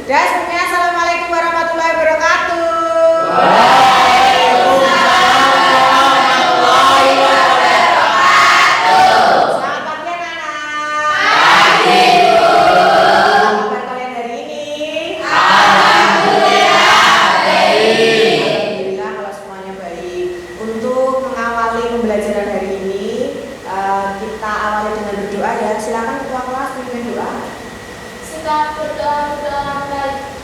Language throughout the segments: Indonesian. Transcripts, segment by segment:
Dan semuanya, assalamualaikum warahmatullahi wabarakatuh. Selamat pagi anak-anak. Apa kabar kalian hari ini? Alhamdulillah kalau semuanya baik. Untuk mengawali pembelajaran hari ini, kita awali dengan berdoa ya. Silakan ketua kelas pimpin doa. Kita berdoa dalam baik.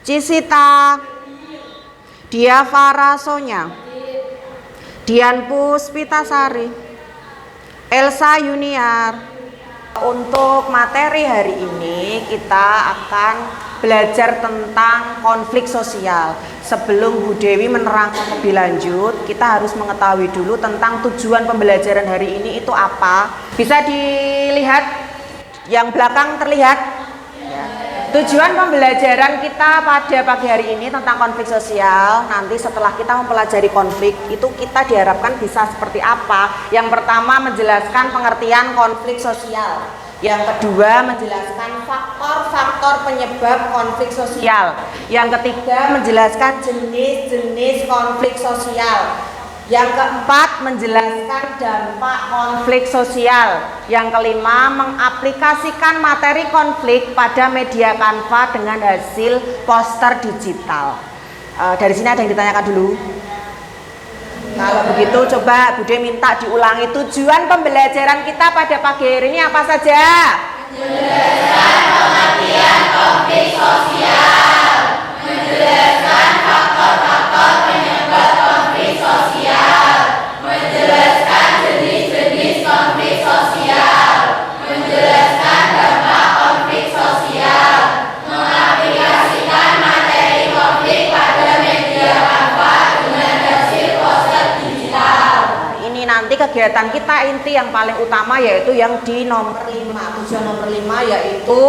Cisita, Diavara Sonya, Dian Puspitasari, Elsa Yuniar. Untuk materi hari ini kita akan belajar tentang konflik sosial. Sebelum Bu Dewi menerangkan lebih lanjut, kita harus mengetahui dulu tentang tujuan pembelajaran hari ini itu apa. Bisa dilihat yang belakang terlihat? Tujuan pembelajaran kita pada pagi hari ini tentang konflik sosial. Nanti setelah kita mempelajari konflik itu kita diharapkan bisa seperti apa. Yang pertama menjelaskan pengertian konflik sosial. Yang kedua menjelaskan faktor-faktor penyebab konflik sosial. Yang ketiga menjelaskan jenis-jenis konflik sosial. Yang keempat menjelaskan dampak konflik sosial. Yang kelima mengaplikasikan materi konflik pada media Canva dengan hasil poster digital. Dari sini ada yang ditanyakan dulu? Kalau begitu coba Bude minta diulangi tujuan pembelajaran kita pada pagi hari ini apa saja? Menjelaskan pengertian konflik sosial, menjelaskan faktor-faktor penyebab konflik sosial, menjelaskan jenis-jenis konflik sosial, menjelaskan dampak konflik sosial, mengaplikasikan materi konflik pada media Canva dengan hasil poster digital. Ini nanti kegiatan kita inti yang paling utama yaitu yang di nomor 5. Tujuan nomor 5 yaitu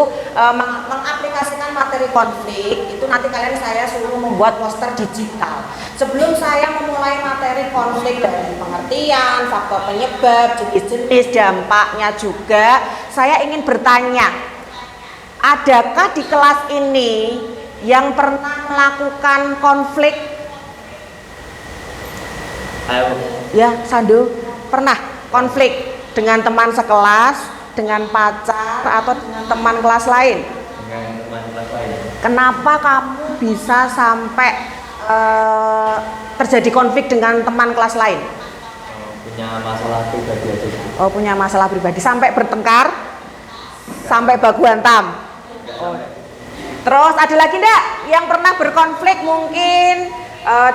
mengaplikasikan materi konflik. Itu nanti saya suruh membuat poster digital. Sebelum saya memulai materi konflik dari pengertian, faktor penyebab, jenis-jenis, dampaknya juga, saya ingin bertanya, adakah di kelas ini yang pernah melakukan konflik? Ayo. Ya, Sando, pernah konflik dengan teman sekelas, dengan pacar, atau dengan teman kelas lain? Dengan teman kelas lain. Kenapa kamu bisa sampai terjadi konflik dengan teman kelas lain? Punya masalah pribadi aja. Oh, punya masalah pribadi sampai bertengkar, sampai baku hantam. Oh. Terus ada lagi enggak yang pernah berkonflik mungkin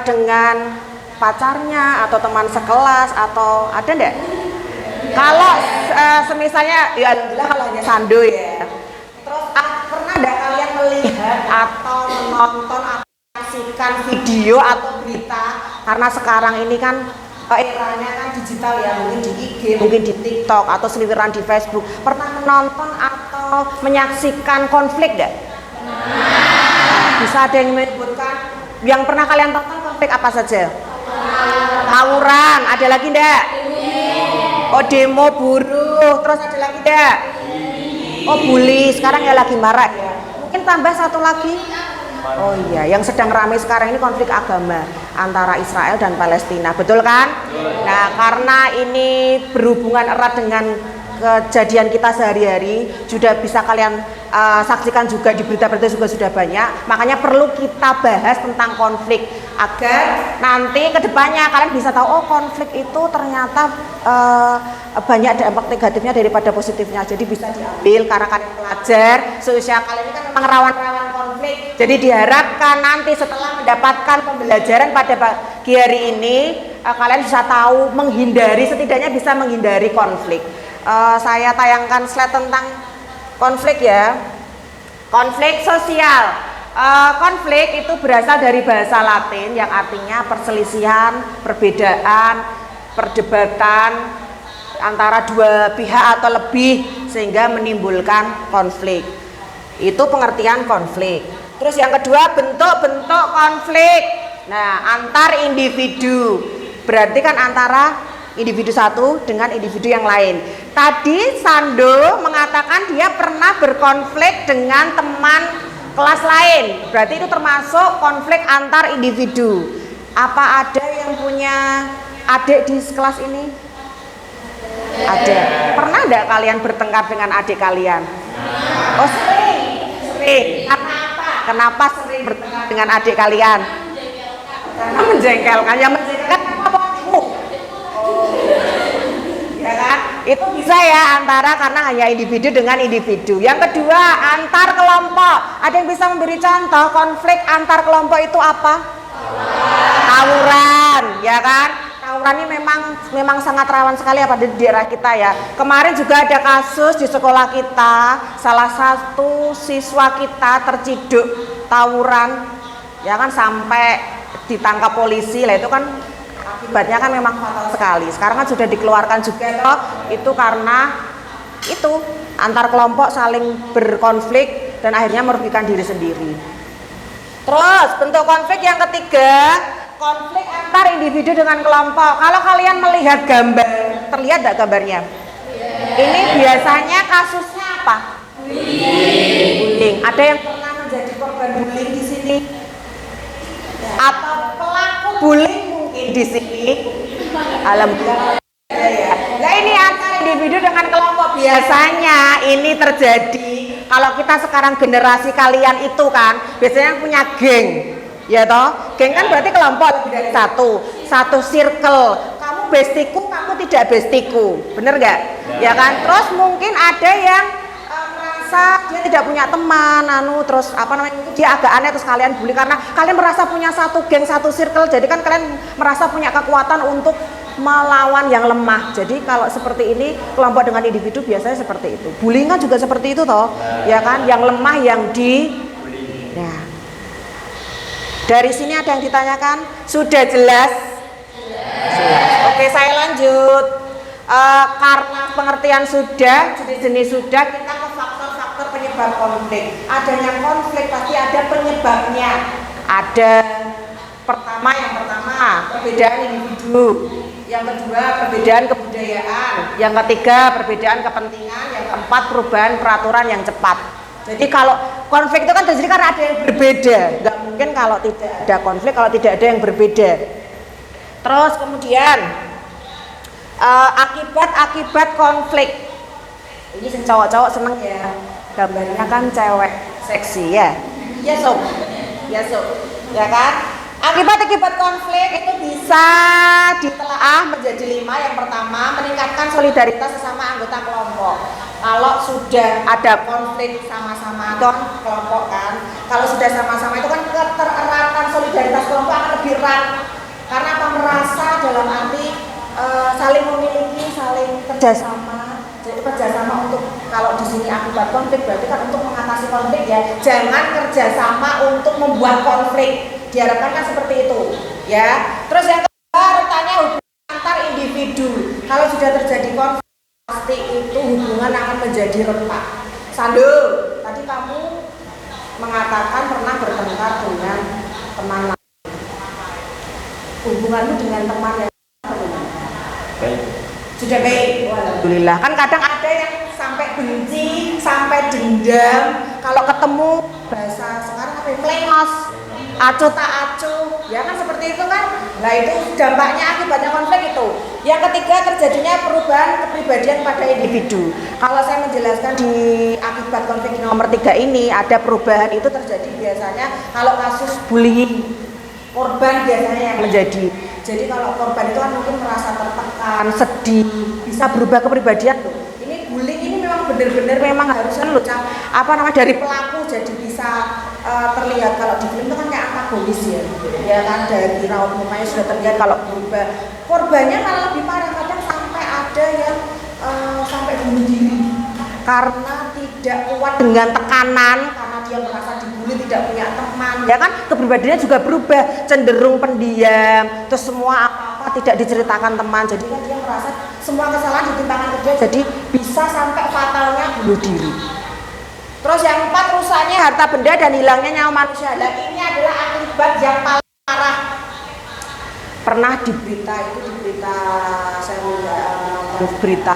dengan pacarnya atau teman sekelas atau ada enggak? Kalau semisalnya ya alhamdulillah kalau hanya Sando ya. Terus pernah enggak kalian melihat atau menonton atau menyaksikan video atau berita karena sekarang ini kan eranya kan digital ya, mungkin di IG, mungkin di TikTok atau seliweran di Facebook. Pernah menonton atau menyaksikan konflik enggak? Bisa ada yang menyebutkan yang pernah kalian tonton konflik apa saja? Tawuran, ada lagi enggak? Oh demo buruh, terus ada lagi enggak? Oh bully, sekarang ya lagi marak ya. Mungkin tambah satu lagi. Oh iya, yang sedang ramai sekarang ini konflik agama antara Israel dan Palestina, betul kan? Nah, karena ini berhubungan erat dengan kejadian kita sehari-hari, juga bisa kalian saksikan juga di berita-berita juga sudah banyak. Makanya perlu kita bahas tentang konflik agar nanti kedepannya kalian bisa tahu oh konflik itu ternyata banyak dampak negatifnya daripada positifnya. Jadi bisa diambil karena kalian pelajar seusia kalian ini kan memang rawan-rawan konflik. Jadi diharapkan nanti setelah mendapatkan pembelajaran pada pagi hari ini kalian bisa tahu menghindari, setidaknya bisa menghindari konflik. Saya tayangkan slide tentang konflik ya. Konflik sosial. Konflik itu berasal dari bahasa Latin yang artinya perselisihan, perbedaan, perdebatan antara dua pihak atau lebih sehingga menimbulkan konflik. Itu pengertian konflik. Terus yang kedua bentuk-bentuk konflik. Nah, antar individu. Berarti kan antara individu satu dengan individu yang lain. Tadi Sando mengatakan dia pernah berkonflik dengan teman kelas lain. Berarti itu termasuk konflik antar individu. Apa ada yang punya adik di kelas ini? Ada. Pernah enggak kalian bertengkar dengan adik kalian? Oh sering. Karena apa? Kenapa sering bertengkar dengan adik kalian? Karena menjengkelkan. Yang menjengkelkan apa? Ya kan? Itu bisa ya antara karena hanya individu dengan individu. Yang kedua, antar kelompok. Ada yang bisa memberi contoh konflik antar kelompok itu apa? Tawuran, ya kan? Tawuran ini memang sangat rawan sekali apa di daerah kita ya. Kemarin juga ada kasus di sekolah kita, salah satu siswa kita terciduk tawuran, ya kan sampai ditangkap polisi lah, itu kan akibatnya kan memang fatal sekali. Sekarang kan sudah dikeluarkan juga toh, itu karena itu antar kelompok saling berkonflik dan akhirnya merugikan diri sendiri. Terus bentuk konflik yang ketiga, konflik antar individu dengan kelompok. Kalau kalian melihat gambar, terlihat tidak gambarnya? Ini biasanya kasusnya apa? Bullying. Ada yang pernah menjadi korban bullying di sini? Atau pelaku bullying mungkin di sini? Alhamdulillah. Nah ini antar individu dengan kelompok biasanya ini terjadi kalau kita sekarang generasi kalian itu kan biasanya punya geng. Ya toh, geng kan berarti kelompok lebih dari satu circle. Kamu bestiku, kamu tidak bestiku, bener nggak? Ya kan. Terus mungkin ada yang merasa dia tidak punya teman, terus apa namanya, dia agak aneh terus kalian bully karena kalian merasa punya satu geng, satu circle. Jadi kan kalian merasa punya kekuatan untuk melawan yang lemah. Jadi kalau seperti ini kelompok dengan individu biasanya seperti itu. Bullying kan juga seperti itu toh, ya kan? Yang lemah yang di, ya. Dari sini ada yang ditanyakan? Sudah jelas? Jelas. Oke, saya lanjut. Karena pengertian sudah, jenis-jenis sudah, kita ke faktor-faktor penyebab konflik. Adanya konflik pasti ada penyebabnya. Ada yang pertama perbedaan individu. Yang kedua perbedaan kebudayaan. Yang ketiga perbedaan kepentingan. Yang keempat perubahan peraturan yang cepat. Jadi kalau konflik itu kan terjadi karena ada yang berbeda. Nggak mungkin kalau tidak ada konflik, kalau tidak ada yang berbeda. Terus kemudian akibat konflik. Ini cowok-cowok seneng ya. Gambarnya kan cewek seksi ya. Ya sob. Ya kan? Akibat konflik itu bisa ditelaah menjadi 5. Yang pertama, meningkatkan solidaritas sesama anggota kelompok. kalau sudah ada konflik sama-sama itu kan kelompok kan, kalau sudah sama-sama itu kan ketereratan solidaritas kelompok akan lebih erat karena apa, merasa dalam arti saling memiliki, saling kerjasama. Jadi kerjasama untuk, kalau di sini akibat konflik berarti kan untuk mengatasi konflik ya, jangan kerjasama untuk membuat konflik, diharapkan kan seperti itu ya. Terus yang kedua, rentannya hubungan antar individu. Kalau sudah terjadi konflik pasti itu hubungan akan menjadi retak. Sando, tadi kamu mengatakan pernah bertengkar dengan teman lain. Hubunganmu dengan teman yang Baik. sudah baik, alhamdulillah. Kan kadang ada yang sampai benci, sampai dendam. Kalau ketemu bahasa sekarang apa? Plengos, acuh tak acuh, ya kan seperti itu kan. Nah itu dampaknya akibatnya konflik itu. Yang ketiga, terjadinya perubahan kepribadian pada individu. Kalau saya menjelaskan di akibat konflik nomor 3 ini, ada perubahan itu terjadi biasanya kalau kasus bullying, korban biasanya yang menjadi. Jadi kalau korban itu kan mungkin merasa tertekan, sedih, bisa berubah kepribadian loh. Ini bullying ini memang benar-benar memang harusnya loh, dari pelaku jadi bisa terlihat. Kalau di film itu kan kayak antagonis ya kan, dari raut mukanya sudah terlihat kalau berubah. Korbannya malah lebih parah, kadang sampai ada yang sampai bunuh diri karena tidak kuat dengan tekanan, karena dia merasa dibully, tidak punya teman, ya kan, kepribadiannya juga berubah, cenderung pendiam, terus semua apa-apa tidak diceritakan teman, jadi kan dia merasa semua kesalahan ditimpakan ke dia, jadi bisa sampai fatalnya bunuh diri. Terus yang 4, rusaknya harta benda dan hilangnya nyawa manusia. Dan ini adalah akibat yang paling parah. Pernah di berita saya melihat berita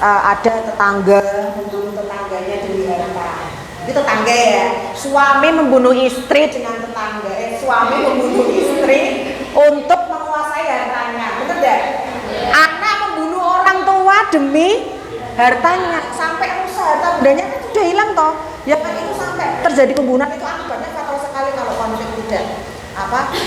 ada tetangga membunuh tetangganya demi harta. Itu tetangga ya, suami membunuh istri dengan tetangga, suami membunuh istri untuk menguasai hartanya, betul tidak? Anak membunuh orang tua demi hartanya, sampai rusak harta bendanya kan sudah hilang toh, ya kan, itu sampai terjadi pembunuhan, itu akibatnya fatal sekali kalau konflik tidak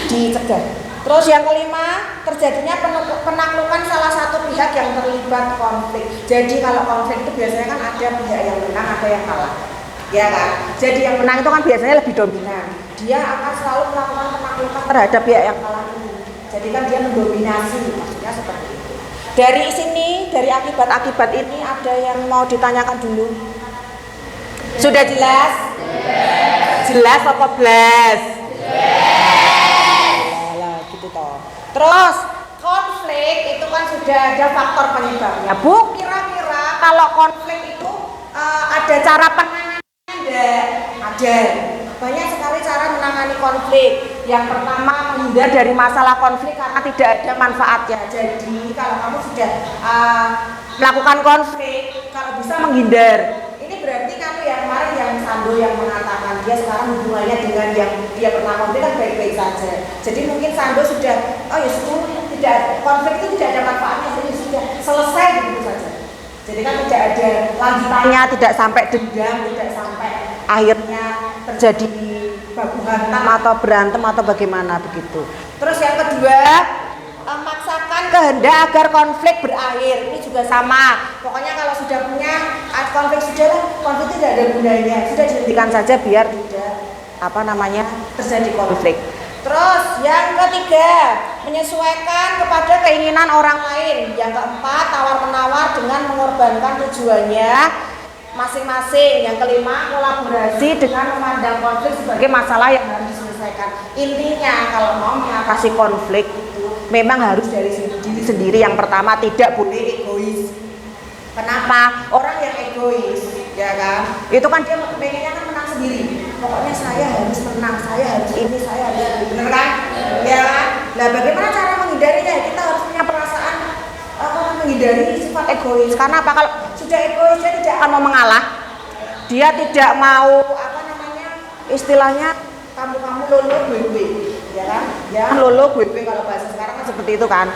dicegah. Terus yang kelima, terjadinya penaklukan salah satu pihak yang terlibat konflik. Jadi kalau konflik itu biasanya kan ada pihak yang menang, ada yang kalah, ya kan. Jadi yang menang itu kan biasanya lebih dominan, dia akan selalu melakukan penaklukan terhadap pihak yang kalah ini. Jadi kan dia mendominasi, maksudnya seperti itu. Dari sini, dari akibat-akibat ini ada yang mau ditanyakan dulu? Sudah jelas? Jelas apa belas? Terus konflik itu kan sudah ada faktor penyebabnya. Bu, kira-kira kalau konflik itu ada cara penanganannya enggak? Ada. Banyak sekali cara menangani konflik. Yang pertama, menghindar dari masalah konflik karena tidak ada manfaatnya. Jadi kalau kamu sudah melakukan konflik, kalau bisa menghindar. Ini berarti kamu yang kemarin yang Sando yang mengatakan dia sekarang hubungannya dengan yang dia pernah konflik kan baik-baik saja. Jadi mungkin Sando sudah, tidak, konflik itu tidak ada manfaatnya, jadi sudah selesai begitu saja. Jadi kan tidak ada lanjutannya, tidak sampai dendam, tidak sampai akhirnya terjadi baku hantam atau berantem atau bagaimana begitu. Terus yang kedua, memaksakan kehendak agar konflik berakhir. Ini juga sama. Pokoknya kalau sudah punya konflik, konflik tidak ada gunanya, sudah dihentikan saja biar tidak terjadi konflik. Terus yang ketiga, menyesuaikan kepada keinginan orang lain. Yang keempat, tawar-menawar dengan mengorbankan tujuannya masing-masing. Yang kelima, kolaborasi dengan memandang konflik sebagai masalah yang harus diselesaikan. Intinya kalau mau mengatasi konflik itu memang harus dari diri sendiri. Yang pertama, tidak boleh egois. Kenapa? Orang yang egois, ya kan, itu kan dia pengennya kan menang sendiri. Pokoknya saya harus menang, saya harus ini, saya harus ini, bener kan? Ya kan? Nah, bagaimana cara menghindarinya? Kita harus punya perasaan menghindari sifat egois. Karena apa? Kalau sudah egois, dia tidak akan mau mengalah. Dia tidak mau istilahnya kamu lolo gue, ya kan? Ya lolo gue kalau bahasa sekarang kan seperti itu kan.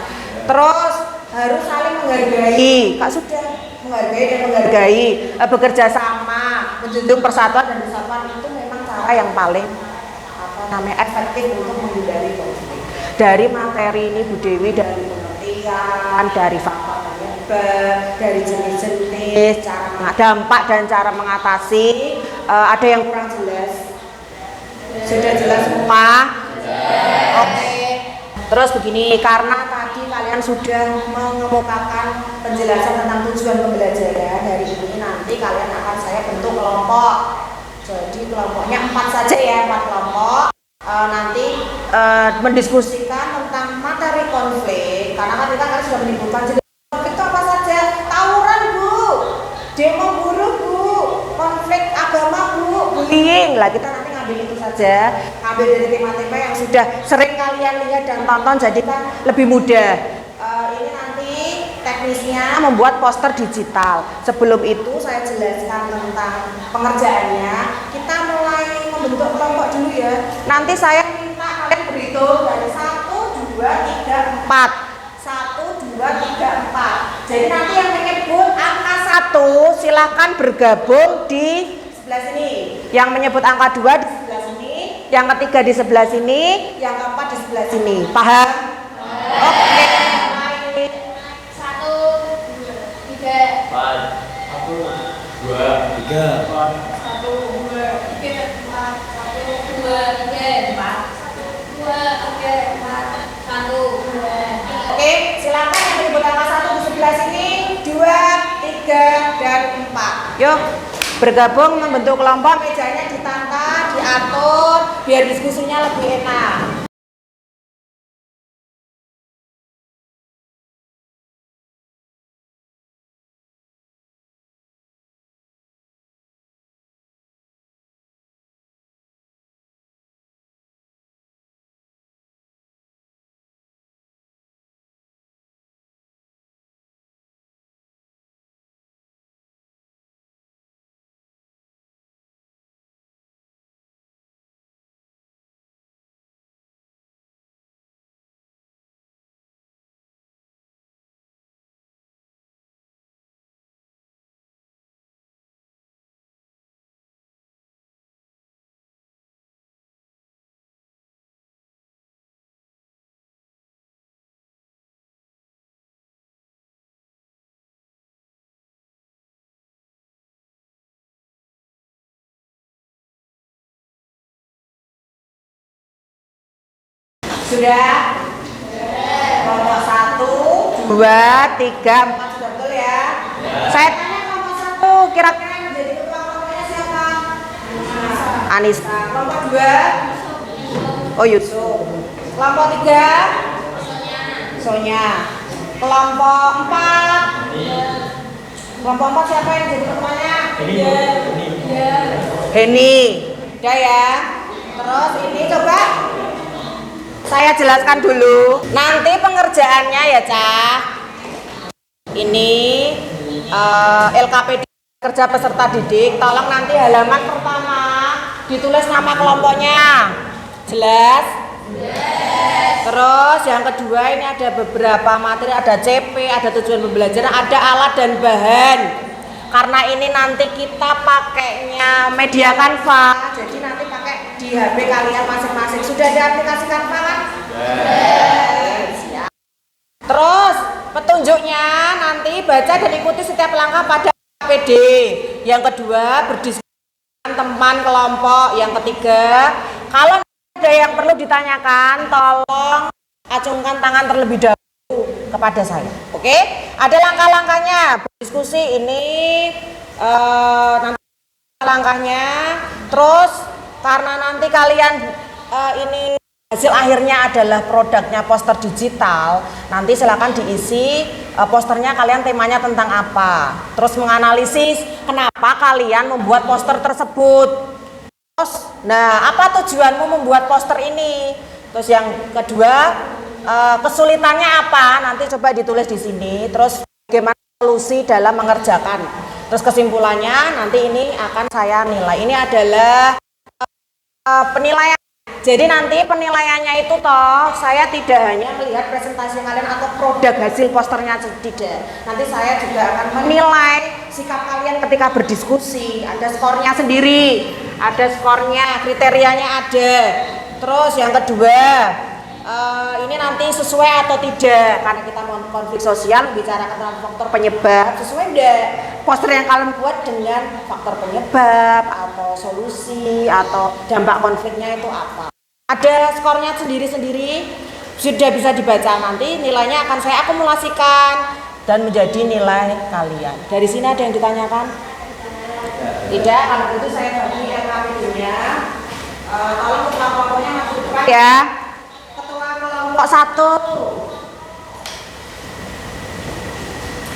Terus harus saling menghargai. Kak sudah menghargai dan menghargai, bekerja sama, menjunjung persatuan dan kesatuan, itu memang cara yang paling efektif untuk menghindari konflik. Dari materi ini Bu Dewi, dari pengertian, dari fakta dari jenis-jenis, dampak dan cara mengatasi. Ada yang kurang jelas? Sudah jelas semua? Oke. Terus begini, karena tadi kalian sudah mengemukakan penjelasan tentang tujuan pembelajaran, hari ini nanti kalian akan saya bentuk kelompok. Jadi kelompoknya 4 saja ya, 4 kelompok. Nanti mendiskusikan tentang materi konflik, karena kan kita sudah menimbulkan jenis konflik itu apa saja? Tawuran bu, demo buruh bu, konflik agama bu, bullying lah, kita nanti ngambil itu saja, ngambil dari tema-tema yang sudah sering kalian lihat dan tonton, jadi kan lebih mudah. Ini nanti teknisnya membuat poster digital. Sebelum itu saya jelaskan tentang pengerjaannya. Kita mulai membentuk kelompok dulu ya. Nanti saya minta kalian berhitung dari 1, 2, 3, 4. 1, 2, 3, 4. Jadi nanti yang menyebut angka 1 silahkan bergabung di sebelah sini. Yang menyebut angka 2 di sebelah sini. Yang ketiga di sebelah sini. Yang keempat di sebelah sini. Paham? Oke. 1, 2, 3, 4. Oke, silakan yang menyebut angka 1 di sebelah sini, 2, 3, dan 4. Yuk, bergabung membentuk kelompok, mejanya ditata, diatur, biar diskusinya lebih enak. Sudah? Kelompok 1, 2, 3, 4 sudah betul ya? Saya tanya kelompok 1, kira-kira yang menjadi ketua kelompoknya siapa? Anissa. Kelompok 2? Oh Yusuf. Kelompok 3? Sonya. Kelompok 4? Kelompok 4 siapa yang jadi ketuanya? Heni. Udah ya? Terus ini coba saya jelaskan dulu. Nanti pengerjaannya ya Cah. Ini LKPD kerja peserta didik. Tolong nanti halaman pertama ditulis nama kelompoknya. Jelas? Terus yang kedua ini ada beberapa materi, ada CP, ada tujuan pembelajaran, ada alat dan bahan. Karena ini nanti kita pakainya media Canva, jadi nanti pakai di HP kalian masing-masing. Sudah ada aplikasi Canva kan? Siap. Terus petunjuknya nanti baca dan ikuti setiap langkah pada PD. Yang kedua berdiskusi dengan teman kelompok. Yang ketiga, kalau ada yang perlu ditanyakan, tolong acungkan tangan terlebih dahulu kepada saya. Oke? Ada langkah-langkahnya. Berdiskusi ini nanti langkahnya. Terus karena nanti kalian ini hasil akhirnya adalah produknya poster digital, nanti silakan diisi posternya kalian temanya tentang apa. Terus menganalisis kenapa kalian membuat poster tersebut. Terus, nah apa tujuanmu membuat poster ini? Terus yang kedua kesulitannya apa? Nanti coba ditulis di sini. Terus bagaimana solusi dalam mengerjakan. Terus kesimpulannya nanti ini akan saya nilai. Ini adalah penilaian. Jadi nanti penilaiannya itu toh saya tidak hanya melihat presentasi kalian atau produk hasil posternya, tidak. Nanti saya juga akan menilai sikap kalian ketika berdiskusi. Ada skornya sendiri, ada skornya, kriterianya ada. Terus yang kedua ini nanti sesuai atau tidak, karena kita mau konflik sosial bicara tentang faktor penyebab, sesuai enggak poster yang kalian buat dengan faktor penyebab atau solusi atau dampak konfliknya itu apa. Ada skornya sendiri-sendiri, sudah bisa dibaca, nanti nilainya akan saya akumulasikan dan menjadi nilai kalian. Dari sini ada yang ditanyakan? Tidak, kalau itu saya bagi LKPD-nya. Tolong ketua kelompoknya masuk depan ya. Ketua kelompok 1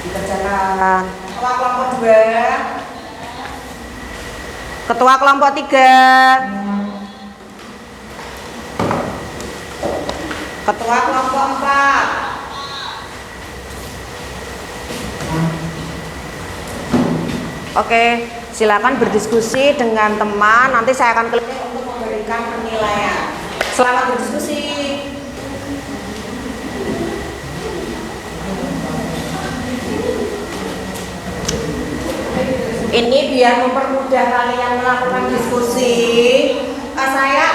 dikerjakan. Ketua kelompok 2. Ketua kelompok 3. Ketua kelompok 4. Oke, silakan berdiskusi dengan teman. Nanti saya akan klik untuk memberikan penilaian. Selamat berdiskusi. Ini biar mempermudah kalian melakukan diskusi. Saya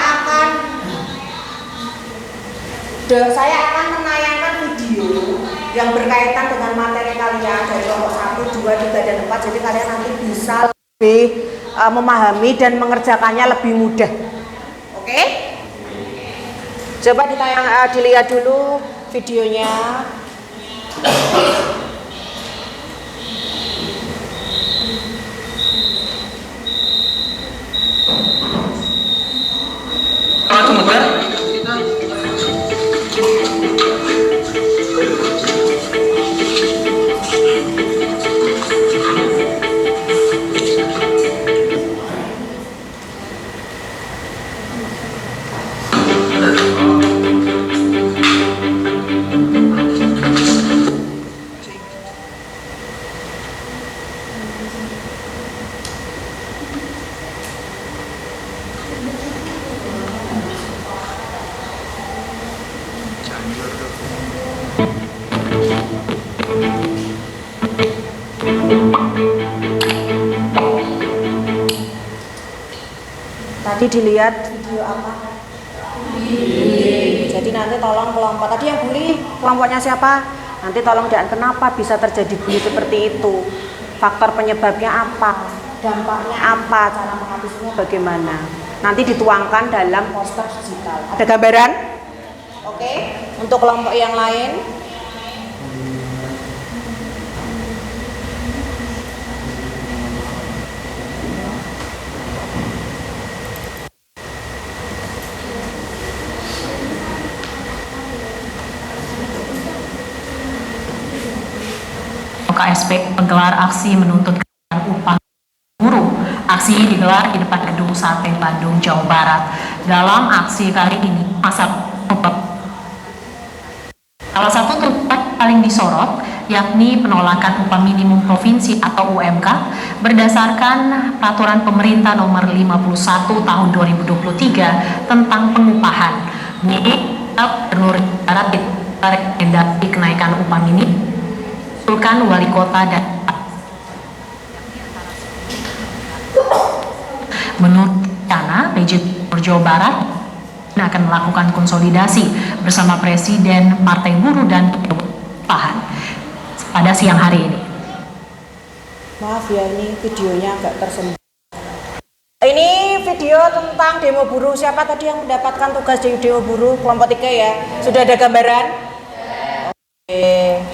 akan menayangkan video yang berkaitan dengan materi kalian dari kelompok 1, 2, 3, dan 4. Jadi kalian nanti bisa lebih memahami dan mengerjakannya lebih mudah. Oke? Coba dilihat dulu videonya. Tadi dilihat video apa? Jadi nanti tolong kelompok tadi yang bully, kelompoknya siapa? Nanti tolong dan kenapa bisa terjadi bully seperti itu? Faktor penyebabnya apa? Dampaknya apa? Cara mengatasinya bagaimana? Nanti dituangkan dalam poster digital. Ada gambaran? Oke. Untuk kelompok yang lain, KSP menggelar aksi menuntut upah buruh. Aksi digelar di depan gedung Sate Bandung, Jawa Barat. Dalam aksi kali ini, salah satu tuntutan paling disorot yakni penolakan upah minimum provinsi atau UMK berdasarkan peraturan pemerintah nomor 51 tahun 2023 tentang pengupahan. Ini Gubernur Barat rekomendasi kenaikan upah minimum usulkan wali kota dan menurut rencana PJ Jawa Barat akan melakukan konsolidasi bersama Presiden Partai Buruh dan Pengupahan pada siang hari ini. Maaf ya, ini videonya agak tersendat. Ini video tentang demo buruh. Siapa tadi yang mendapatkan tugas di demo buruh kelompok 3 ya? Sudah ada gambaran? Oke.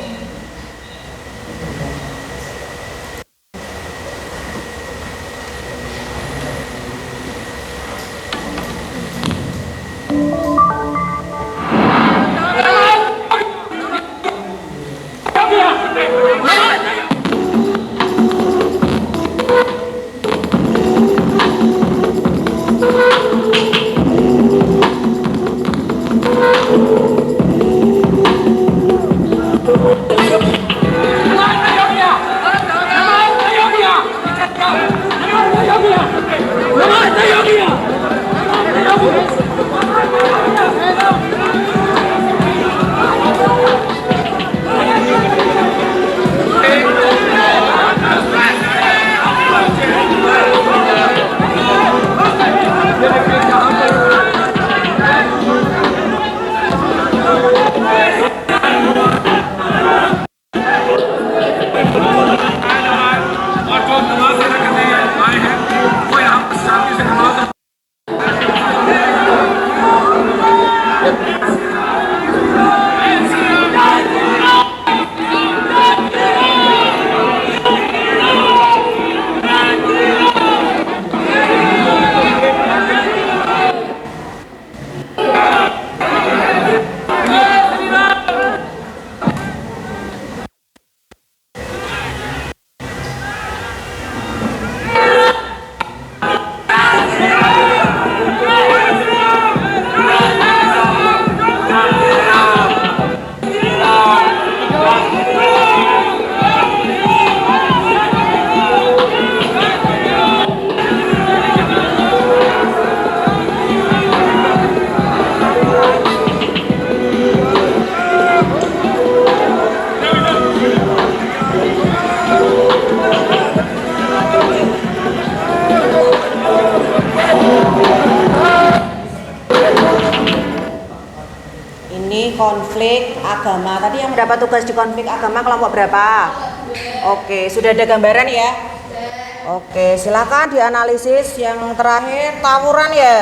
konflik agama. Tadi yang mendapat tugas di konflik agama kelompok berapa? Oke, sudah ada gambaran ya? Oke, silakan dianalisis. Yang terakhir tawuran ya.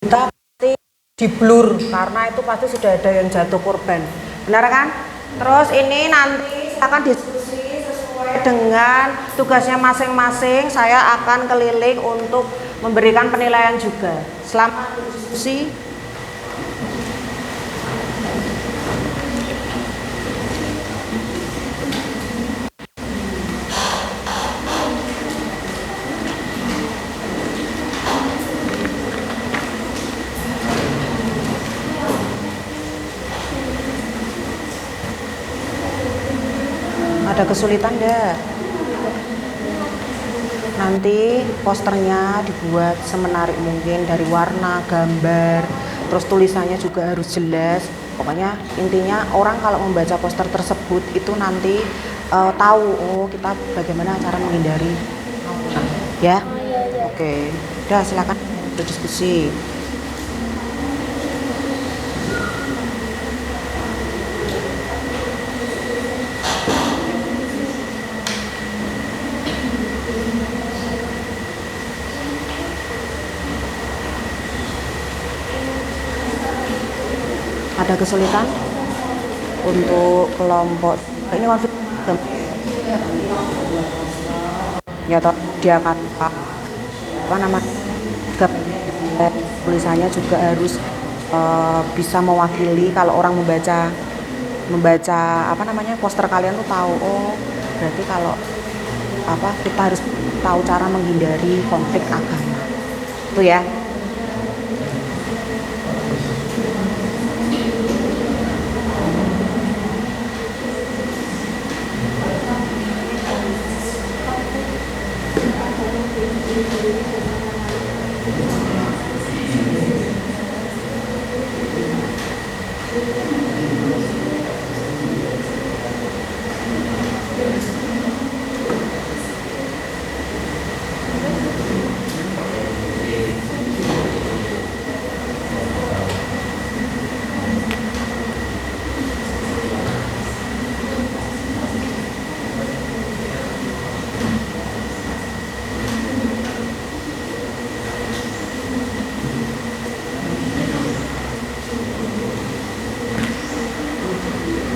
Kita pasti di blur karena itu pasti sudah ada yang jatuh korban, benar kan? Terus ini nanti akan diskusi sesuai dengan tugasnya masing-masing. Saya akan keliling untuk memberikan penilaian juga. Selamat diskusi. Ada kesulitan enggak? Nanti posternya dibuat semenarik mungkin dari warna, gambar, terus tulisannya juga harus jelas. Pokoknya intinya orang kalau membaca poster tersebut itu nanti tahu oh kita bagaimana cara menghindari. Ya? Oke. Udah silakan berdiskusi. Ada kesulitan untuk kelompok ini konflik ya toh dia akan apa namanya tulisannya juga harus bisa mewakili kalau orang membaca apa namanya poster kalian tuh tahu oh berarti kalau apa kita harus tahu cara menghindari konflik agama itu ya.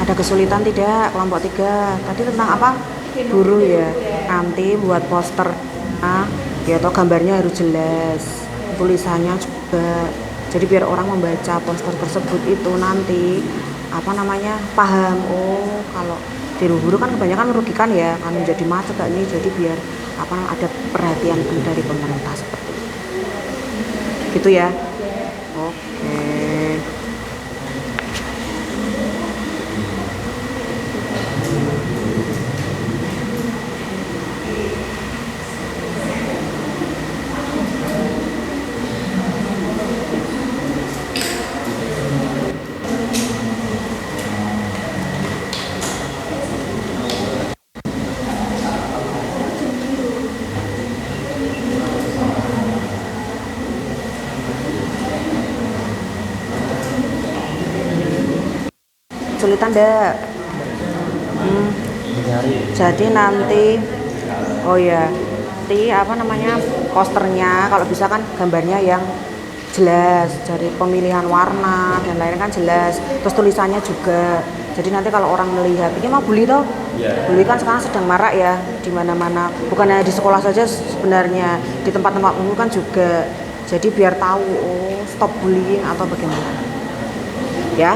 Ada kesulitan tidak kelompok 3? Tadi tentang apa? Buruh ya. Nanti buat poster ya toh gambarnya harus jelas, tulisannya juga. Jadi biar orang membaca poster tersebut itu nanti apa namanya paham oh kalau buru-buru kan kebanyakan merugikan ya kan menjadi macet ini. Jadi biar apa ada perhatian dari pemerintah seperti itu. Gitu ya. Oke. kesulitan ndak? Jadi nanti, oh ya, nanti apa namanya posternya kalau bisa kan gambarnya yang jelas, dari pemilihan warna dan lain kan jelas, terus tulisannya juga. Jadi nanti kalau orang melihat, ini mau bully toh? Bully kan sekarang sedang marak ya di mana-mana, bukan hanya di sekolah saja sebenarnya, di tempat-tempat umum kan juga. Jadi biar tahu, oh stop bullying atau bagaimana, ya.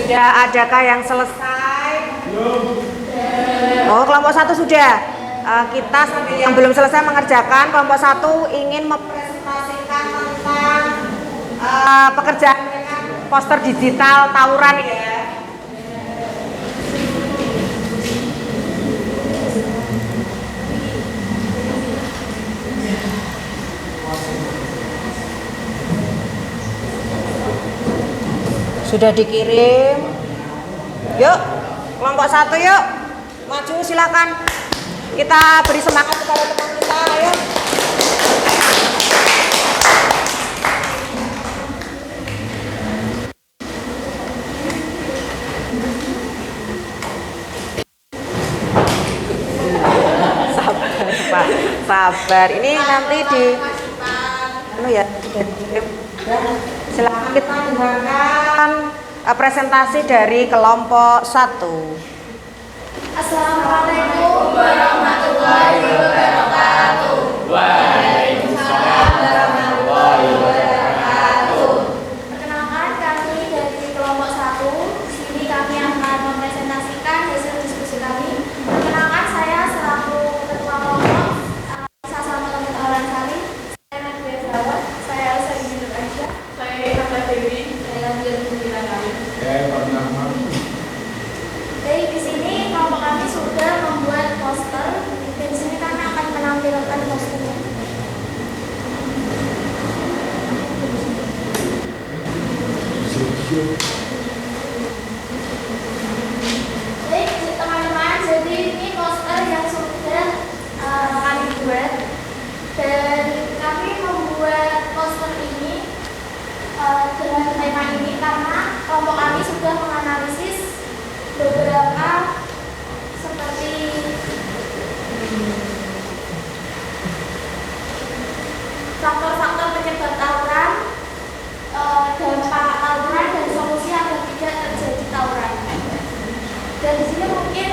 Sudah adakah yang selesai? Oh, kelompok 1 sudah. Kita sambil yang belum selesai mengerjakan, kelompok 1 ingin mempresentasikan tentang pekerjaan dengan poster digital tawuran ya. Sudah dikirim. Yuk, kelompok 1 yuk. Maju silakan. Kita beri semangat kepada teman kita, ayo. Sabar, Pak. Sabar. Ini nanti di ya. Silakan kita dengarkan presentasi dari kelompok 1. Assalamualaikum warahmatullahi wabarakatuh. Waalaikumsalam warahmatullahi wabarakatuh. Perkenalkan, kami dari kelompok 1. Sini kami akan mempresentasikan hasil diskusi kami. Perkenalkan, saya selaku ketua kelompok Sasama Lemut Aulan Sari. Saya Nadia Zawad. Saya Elsa Yunus Aisyah. Saya Hata Dewi. Saya Nadia Yunus Aisyah. Jadi di sini kelompok kami sudah membuat poster. Di sini kami akan menampilkan posternya. Baik teman-teman, jadi ini poster yang sudah kami buat, dan kami membuat poster ini dengan tema ini karena kelompok kami sudah menganalisis beberapa seperti faktor-faktor penyebab tawuran, dampak tawuran, dan solusi agar tidak terjadi tawuran. Dan di sini mungkin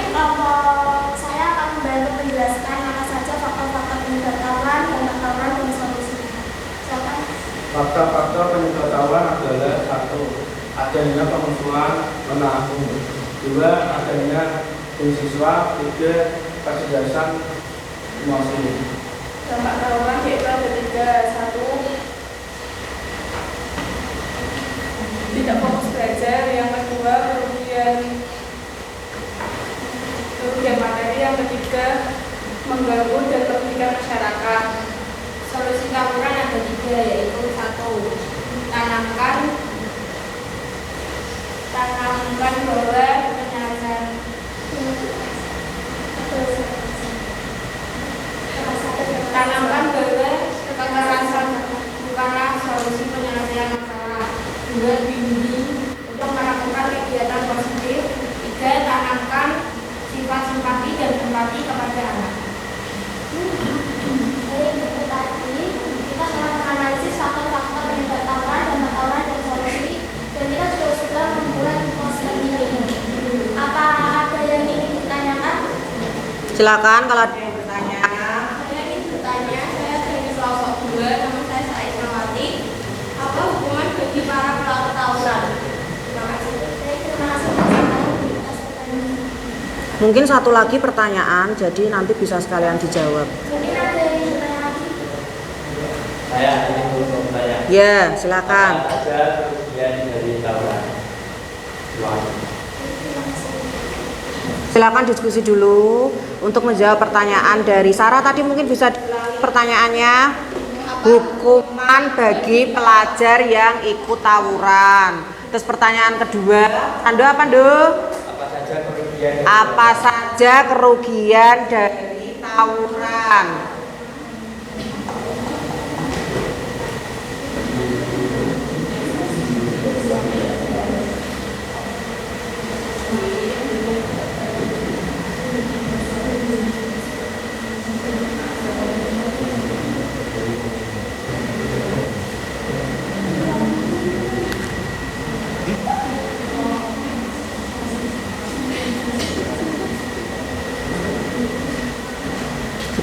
saya akan membantu menjelaskan mana saja faktor-faktor penyebab tawuran, dampak tawuran, dan solusinya. Silakan. Faktor-faktor penyebab tawuran adalah: 1. Adanya pemusuhan menabung. 2. Adanya tim siswa. 3. Kecerdasan emosi. Dampak tawuran yaitu ada 3. 1. Tidak fokus belajar. Yang kedua, kerugian materi. Yang ketiga, mengganggu dan merugikan masyarakat. Solusi tawuran ada 3, yaitu 1. Tanamkan bahwa penyelesaian kekerasan bukanlah solusi penyelesaian masalah. 2. Bimbing untuk melakukan kegiatan positif. 3. Tanamkan sifat simpati dan empati kepada anak. Dari buku tadi kita telah menganalisis faktor-faktor penyebab tawuran, dampak tawuran, dan solusi, dan kita juga sudah membuat poster ini. Apa ada yang ingin ditanyakan? Silakan kalau ada yang bertanya. Saya ingin bertanya, saya dari kelompok 2, nama saya Said Nawati. Apa hukuman bagi para pelaku tawuran? Terima kasih. Terima kasih atas pertanyaan. Mungkin satu lagi pertanyaan, jadi nanti bisa sekalian dijawab. Mungkin ada yang bertanya lagi. Saya ini belum bertanya. Ya, silakan. Apa saja kerugian dari tawuran? Silakan diskusi dulu untuk menjawab pertanyaan dari Sarah tadi. Mungkin bisa pertanyaannya, hukuman bagi pelajar yang ikut tawuran. Terus pertanyaan kedua, Ando apa Ando? Apa saja kerugian dari tawuran?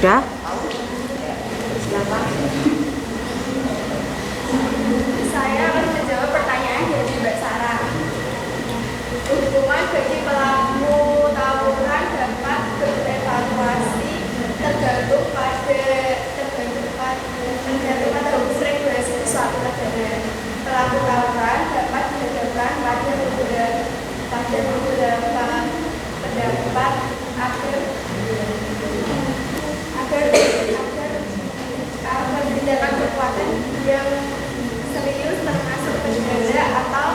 Sudah? Saya akan menjawab pertanyaan dari Mbak Sarah. Hukuman bagi pelaku tawuran dapat berevaluasi tergantung pada unsur regulasi di suatu negara. Pelaku tawuran dapat dihadapkan pada beberapa pendapat agar tindakan perbuatan yang serius termasuk pidana atau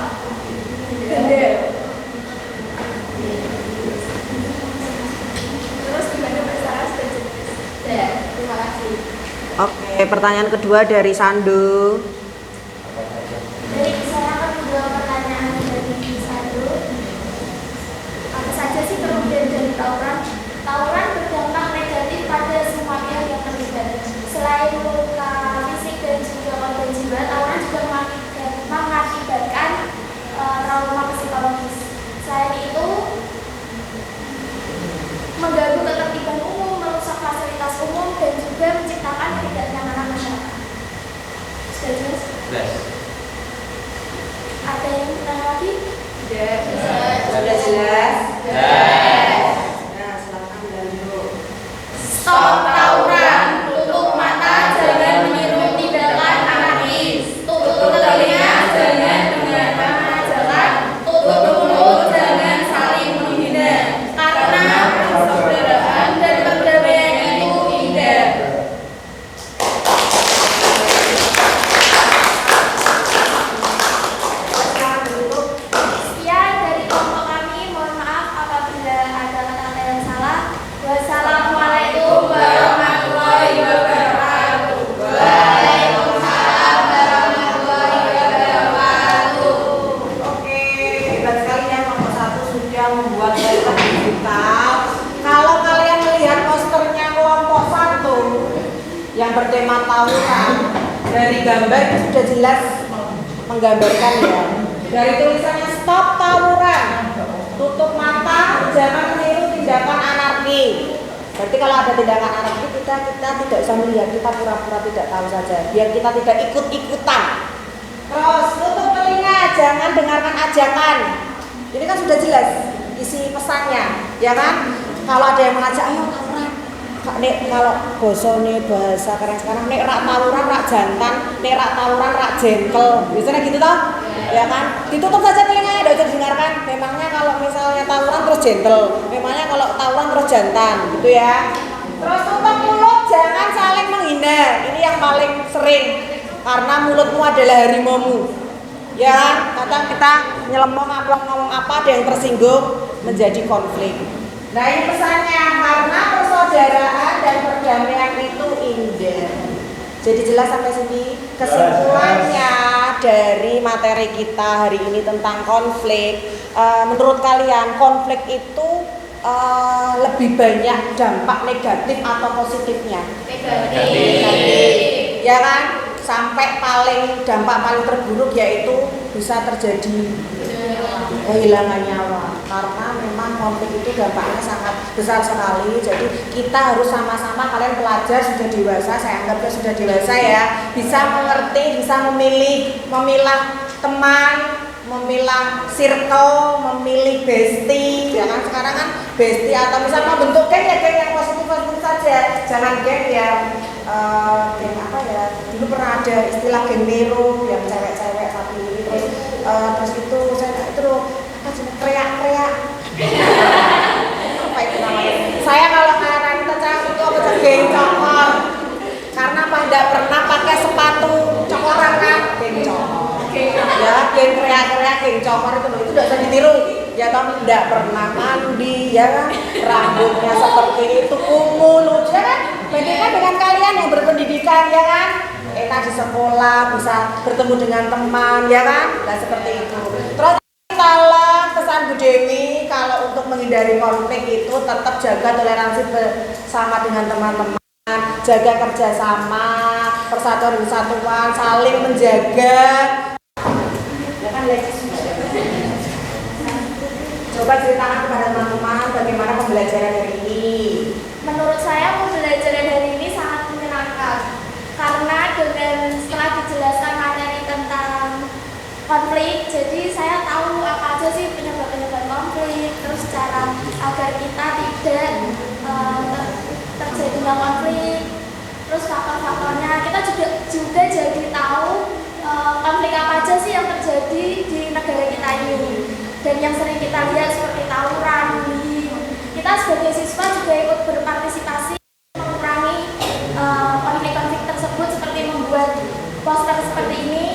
denda. Terus gimana Mbak Sarah, sudah jelas? Ya, terima kasih. Oke, pertanyaan kedua dari Sandu. Jadi saya akan menjawab pertanyaan dari Sandu. Apa saja sih kerugian dari tawuran? Tawuran berdampak negatif pada semua pihak yang terlibat. Selain luka fisik dan juga korban jiwa, tawuran juga mengakibatkan trauma psikologis. Selain itu, mengganggu ketertiban umum, merusak fasilitas umum, dan juga menciptakan ketidaknyamanan masyarakat. Sudah jelas? Jelas. Ada yang bertanya lagi? Sudah jelas? Nah, silakan lanjut. Stop tawuran, tutup mata, jangan meniru tindakan anarkis. Tutup telinga, jangan dengarkan ajakan. Tutup mulut, jangan saling menghina. Karena persaudaraan dan perdamaian itu indah. Sekian dari kelompok kami. Mohon maaf apabila ada kata-kata yang salah. Wassalamualaikum warahmatullahi wabarakatuh. Waalaikumsalam warahmatullahi wabarakatuh. Oke, hebat sekali ya kelompok 1 sudah membuat data digital. Kalau kalian melihat posternya kelompok 1 yang bertema tawuran, dari gambar itu sudah jelas menggambarkan ya. Dari tulisannya stop tawuran, tutup mata, jangan meniru tindakan anarki. Berarti kalau ada tindakan anarki kita tidak usah melihat, kita pura-pura tidak tahu saja, biar kita tidak ikut-ikutan. Terus tutup telinga, jangan dengarkan ajakan. Ini kan sudah jelas isi pesannya, ya kan? Kalau ada yang mengajak, ayo tawuran. Nek kalau bosone bahasa keren sekarang, nek rak tawuran rak jantan, nek rak tawuran rak jengkel. Biasanya gitu toh? Ya kan? Ditutup saja telinganya, tidak usah didengarkan. Memangnya kalau misalnya tawuran terus gentle, memangnya kalau tawuran terus jantan, gitu ya. Terus tutup mulut, jangan saling menghina. Ini yang paling sering, karena mulutmu adalah harimaumu. Ya kan? Kadang kita nyelemong apa ngomong apa, ada yang tersinggung, menjadi konflik. Nah ini pesannya, karena persaudaraan dan perdamaian itu indah. Jadi jelas sampai sini kesimpulannya dari materi kita hari ini tentang konflik. Menurut kalian konflik itu lebih banyak dampak negatif atau positifnya? Negatif. Ya kan? Sampai dampak paling terburuk yaitu bisa terjadi kehilangan nyawa, karena memang konflik itu dampaknya sangat besar sekali. Jadi kita harus sama-sama, kalian pelajar sudah dewasa, saya anggapnya sudah dewasa ya, bisa mengerti, bisa memilah teman, memilah circle, memilih bestie, ya kan sekarang kan bestie atau misalnya mau bentuk geng ya geng yang positif saja, jangan geng yang geng apa ya, dulu pernah ada istilah geng Nero yang cewek-cewek tapi terus itu saya itu loh apa sih teriak-teriak apa itu namanya, saya kalau kanan tecang itu apa sih geng cokor karena tidak pernah pakai sepatu cokoran kan, geng cokor ya, geng teriak-teriak, geng cokor itu loh, itu tidak bisa ditiru ya toh, tidak pernah mandi ya kan, rambutnya seperti itu kumuh lucu ya kan, bagaimana dengan kalian yang berpendidikan ya kan, enak di sekolah bisa bertemu dengan teman ya kan, nah seperti itu. Terus kalau pesan Bu Dewi kalau untuk menghindari konflik itu tetap jaga toleransi bersama dengan teman-teman, jaga kerjasama, persatuan dan kesatuan, saling menjaga ya kan. Coba ceritakan kepada teman-teman bagaimana pembelajaran hari ini. Menurut saya pembelajaran hari ini sangat menyenangkan karena dengan setelah dijelaskan materi tentang konflik, jadi saya tahu apa aja sih penyebab-penyebab konflik, terus cara agar kita tidak terjadinya konflik, terus faktor-faktornya. Kita juga jadi tahu konflik apa aja sih yang terjadi di negara kita ini, dan yang sering kita lihat seperti tawuran, bullying. Kita sebagai siswa juga ikut berpartisipasi mengurangi konflik-konflik tersebut, seperti membuat poster seperti ini.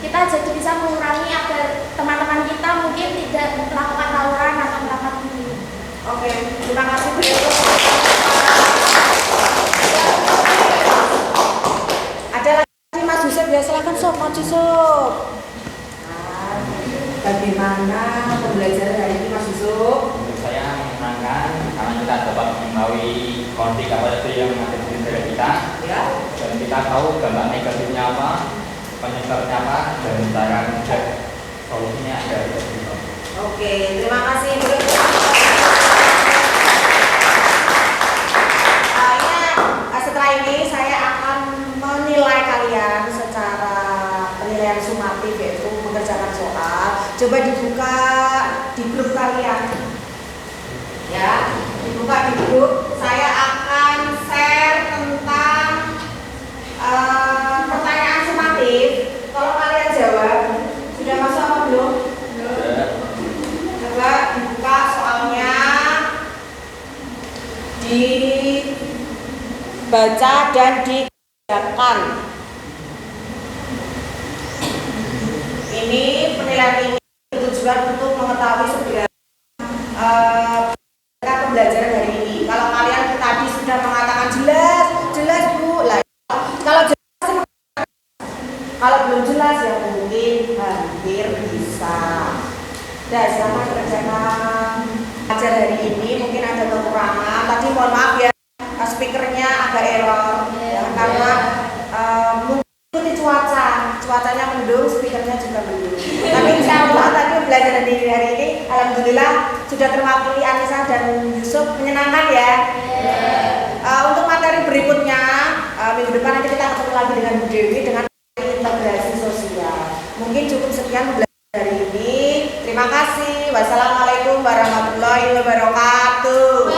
Kita jadi bisa mengurangi agar teman-teman kita mungkin tidak melakukan tawuran atau melakukan bullying. Oke, terima kasih Bu. Ada lagi Mas Yusuf ya, silakan Sob, maju Sob. Nah, bagaimana pembelajaran hari ini Mas Yusuf? Menurut saya menyenangkan karena kita dapat mengetahui konflik apa saja yang ada di negara kita, Ya. dan kita tahu dampak negatifnya apa, penyebabnya apa, dan cara mencari solusinya ada di situ. Oke, terima kasih Bu. Setelah ini saya akan menilai kalian secara penilaian sumatif, yaitu mengerjakan soal. Coba dibuka di grup kalian, ya, dibuka di grup. Saya akan share tentang pertanyaan sumatif. Kalau kalian jawab, sudah masuk apa belum? Coba dibuka soalnya, dibaca dan dikerjakan. Ini penilaian ini bertujuan untuk mengetahui sebenarnya pembelajaran hari ini. Kalau kalian tadi sudah mengatakan jelas Bu, lah kalau jelas, kalau belum jelas ya mungkin hampir bisa. Dan selamat kerjakan. Belajar hari ini mungkin ada kekurangan. Tadi mohon maaf ya, speakernya agak error ya, karena mengikuti cuacanya mendung, speakernya juga mendung. Tapi insya Allah tadi pembelajaran di hari ini alhamdulillah sudah terwakili Anissa dan Yusuf, menyenangkan ya. Untuk materi berikutnya minggu depan nanti kita ketemu lagi dengan Bu Dewi dengan integrasi sosial. Mungkin cukup sekian pembelajaran hari ini. Terima kasih. Wassalamualaikum warahmatullahi wabarakatuh.